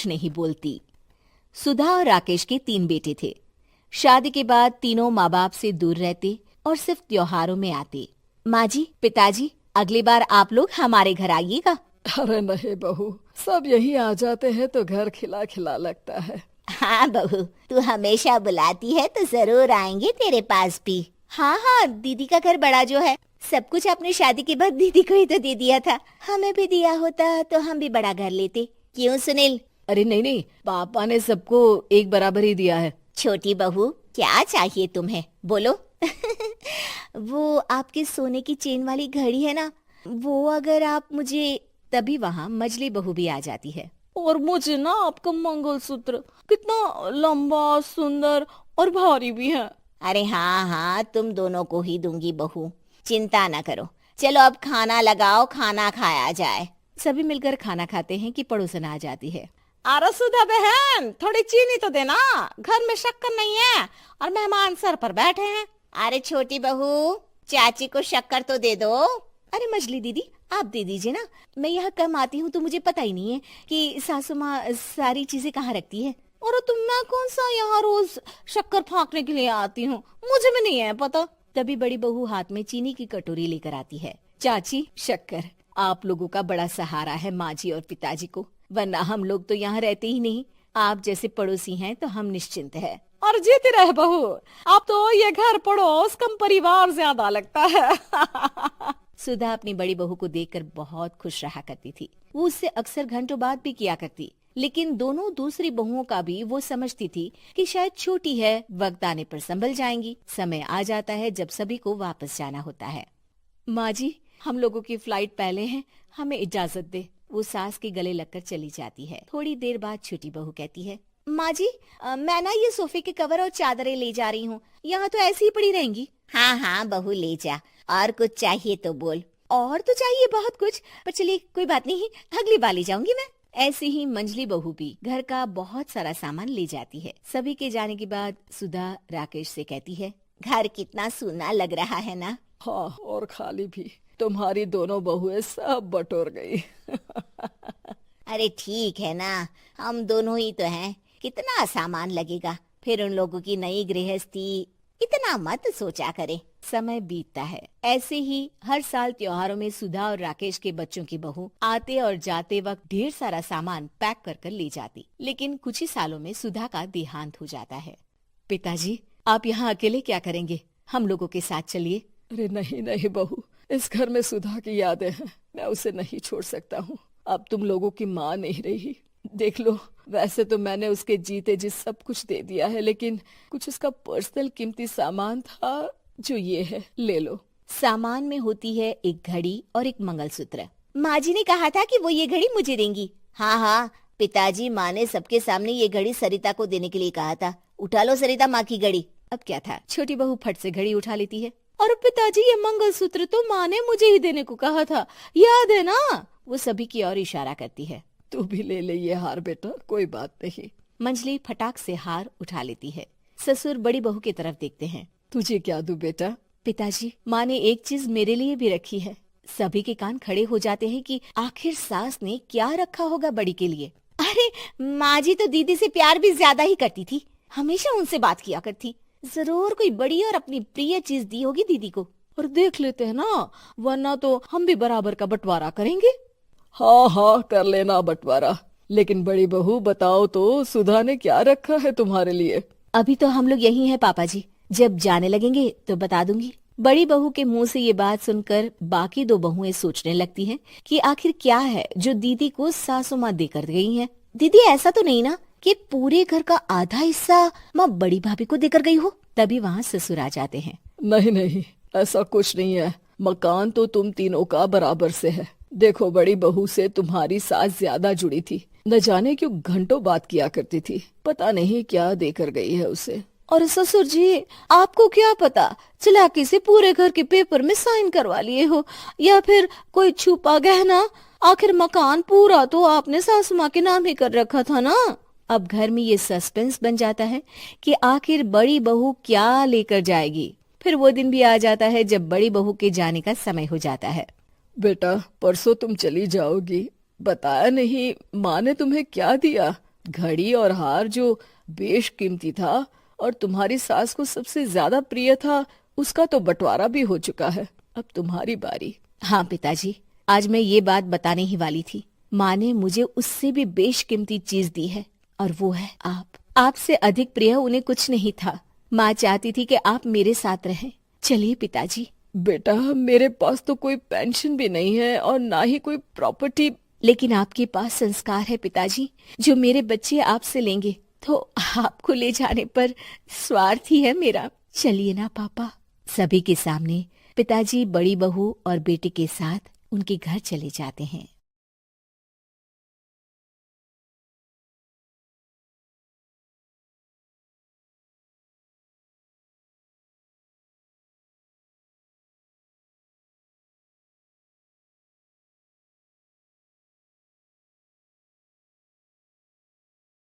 नहीं बोलती। सुधा और राकेश के 3 बेटे थे। शादी के बाद तीनों माँ बाप से दूर रहते और सिर्फ त्योहारों में आते। माँ जी, पिताजी, अगली बार आप लोग हमारे घर आइएगा। अरे नहीं बहू, सब यहीं आ जाते हैं तो घर खिला खिला लगता है। हाँ बहू, तू हमेशा बुलाती है तो जरूर आएंगे तेरे पास भी। हाँ हाँ, दीदी का घर बड़ा जो है, सब कुछ आपने शादी के बाद दीदी को ही तो दे दिया था। हमें भी दिया होता तो हम भी बड़ा घर लेते। क्यों सुनील? अरे नहीं, पापा ने सबको एक बराबर ही दिया है। छोटी बहू, क्या चाहिए तुम्हें, बोलो। वो आपके सोने की चेन वाली घड़ी है ना, वो अगर आप मुझे, तभी वहाँ मजली बहू भी आ जाती है। और मुझे ना आपका मंगलसूत्र कितना लंबा, सुंदर और भारी भी है। अरे हाँ हाँ, तुम दोनों को ही दूंगी बहू, चिंता न करो। चलो अब खाना लगाओ, खाना खाया जाए। सभी मिलकर खाना खाते हैं कि पड़ोसन आ जाती है। अरे सुधा बहन, थोड़ी चीनी तो देना, घर में शक्कर नहीं है और मेहमान सर पर बैठे हैं। अरे छोटी बहू, चाची को शक्कर तो दे दो। अरे मजली दीदी, आप दे दीजिए ना, मैं यहाँ कम आती हूँ तो मुझे पता ही नहीं है कि सासू माँ सारी चीजें कहाँ रखती है। और तुम, मैं कौन सा यहाँ रोज शक्कर फाँकने के लिए आती हूँ, मुझे भी नहीं है पता। तभी बड़ी बहू हाथ में चीनी की कटोरी लेकर आती है। चाची, शक्कर आप लोगों का बड़ा सहारा है माँ जी और पिताजी को, वरना हम लोग तो यहाँ रहते ही नहीं। आप जैसे पड़ोसी हैं तो हम निश्चिंत है। और जीती रहे बहू, अब तो ये घर पड़ोस कम परिवार ज्यादा लगता है। सुधा अपनी बड़ी बहू को देखकर बहुत खुश रहा करती थी। वो उससे अक्सर घंटों बात भी किया करती, लेकिन दोनों दूसरी बहुओं का भी वो समझती थी कि शायद छोटी है, वक्त आने पर संभल जाएंगी। समय आ जाता है जब सभी को वापस जाना होता है। माँ जी, हम लोगों की फ्लाइट पहले है, हमें इजाजत दे। वो सास के गले लगकर चली जाती है। थोड़ी देर बाद छोटी बहू कहती है, माँ जी, मैं ना ये सोफे के कवर और चादरें ले जा रही हूँ, यहाँ तो ऐसी ही पड़ी रहेंगी। हाँ हाँ बहू, ले जा। और कुछ चाहिए तो बोल। और तो चाहिए बहुत कुछ, पर चलिए कोई बात नहीं, अगली बार ले जाऊंगी मैं। ऐसे ही मंजली बहू भी घर का बहुत सारा सामान ले जाती है। सभी के जाने के बाद सुधा राकेश से कहती है, घर कितना सूना लग रहा है ना। हाँ, और खाली भी। तुम्हारी दोनों बहुएं सब बटोर गई। अरे ठीक है ना, हम दोनों ही तो हैं, कितना सामान लगेगा। फिर उन लोगों की नई गृहस्थी, इतना मत सोचा करे। समय बीतता है। ऐसे ही हर साल त्योहारों में सुधा और राकेश के बच्चों की बहू आते और जाते वक्त ढेर सारा सामान पैक कर कर ले जाती। लेकिन कुछ ही सालों में सुधा का देहांत हो जाता है। पिताजी, आप यहाँ अकेले क्या करेंगे? हम लोगों के साथ चलिए। अरे नहीं बहू, इस घर में सुधा की यादें हैं, मैं उसे नहीं छोड़ सकता हूँ। अब तुम लोगों की माँ नहीं रही। देख लो, वैसे तो मैंने उसके जीते जी सब कुछ दे दिया है, लेकिन कुछ उसका पर्सनल कीमती सामान था जो ये है, ले लो। सामान में होती है एक घड़ी और एक मंगलसूत्र। माँ जी ने कहा था कि वो ये घड़ी मुझे देंगी। हाँ हाँ, पिताजी, माँ ने सबके सामने ये घड़ी सरिता को देने के लिए कहा था। उठा लो सरिता माँ की घड़ी। अब क्या था, छोटी बहू फट से घड़ी उठा लेती है। और पिताजी, ये मंगलसूत्र तो माँ ने मुझे ही देने को कहा था, याद है ना? वो सभी की ओर इशारा करती है। तू भी ले ले ये हार बेटा, कोई बात नहीं। मंजली फटाक से हार उठा लेती है। ससुर बड़ी बहू की तरफ देखते हैं। तुझे क्या दूं बेटा? पिताजी, माँ ने एक चीज मेरे लिए भी रखी है। सभी के कान खड़े हो जाते हैं कि आखिर सास ने क्या रखा होगा बड़ी के लिए। अरे माँ जी तो दीदी से प्यार भी ज्यादा ही करती थी, हमेशा उनसे बात किया करती। जरूर कोई बड़ी और अपनी प्रिय चीज दी होगी दीदी को। और देख लेते हैं ना, वरना तो हम भी बराबर का बंटवारा करेंगे। हाँ, कर लेना बंटवारा। लेकिन बड़ी बहू, बताओ तो सुधा ने क्या रखा है तुम्हारे लिए? अभी तो हम लोग यही हैं पापा जी, जब जाने लगेंगे तो बता दूंगी। बड़ी बहू के मुंह से ये बात सुनकर बाकी दो बहुएं सोचने लगती हैं कि आखिर क्या है जो दीदी को सासू माँ देकर गई हैं। दीदी, ऐसा तो नहीं ना कि पूरे घर का आधा हिस्सा माँ बड़ी भाभी को देकर गई हो? तभी वहाँ ससुर आ जाते हैं। नहीं, ऐसा कुछ नहीं है। मकान तो तुम तीनों का बराबर से है। देखो, बड़ी बहू से तुम्हारी सास ज्यादा जुड़ी थी, न जाने क्यों घंटों बात किया करती थी। पता नहीं क्या देकर गई है उसे। और ससुर जी, आपको क्या पता, चालाकी से पूरे घर के पेपर में साइन करवा लिए हो, या फिर कोई छुपा गहना। आखिर मकान पूरा तो आपने सासू माँ के नाम ही कर रखा था ना। अब घर में ये सस्पेंस बन जाता है कि आखिर बड़ी बहू क्या लेकर जाएगी। फिर वो दिन भी आ जाता है जब बड़ी बहू के जाने का समय हो जाता है। बेटा, परसों तुम चली जाओगी, बताया नहीं माँ ने तुम्हें क्या दिया घड़ी और हार जो बेशकीमती था और तुम्हारी सास को सबसे ज्यादा प्रिय था, उसका तो बंटवारा भी हो चुका है। अब तुम्हारी बारी। हाँ पिताजी, आज मैं ये बात बताने ही वाली थी। माँ ने मुझे उससे भी बेशकीमती चीज दी है और वो है आप। आपसे अधिक प्रिय उन्हें कुछ नहीं था। माँ चाहती थी कि आप मेरे साथ रहें। चलिए पिताजी। बेटा, मेरे पास तो कोई पेंशन भी नहीं है और ना ही कोई प्रॉपर्टी। लेकिन आपके पास संस्कार है पिताजी, जो मेरे बच्चे आपसे लेंगे, तो आपको ले जाने पर स्वार्थ ही है मेरा। चलिए ना पापा। सभी के सामने पिताजी बड़ी बहू और बेटे के साथ उनके घर चले जाते हैं।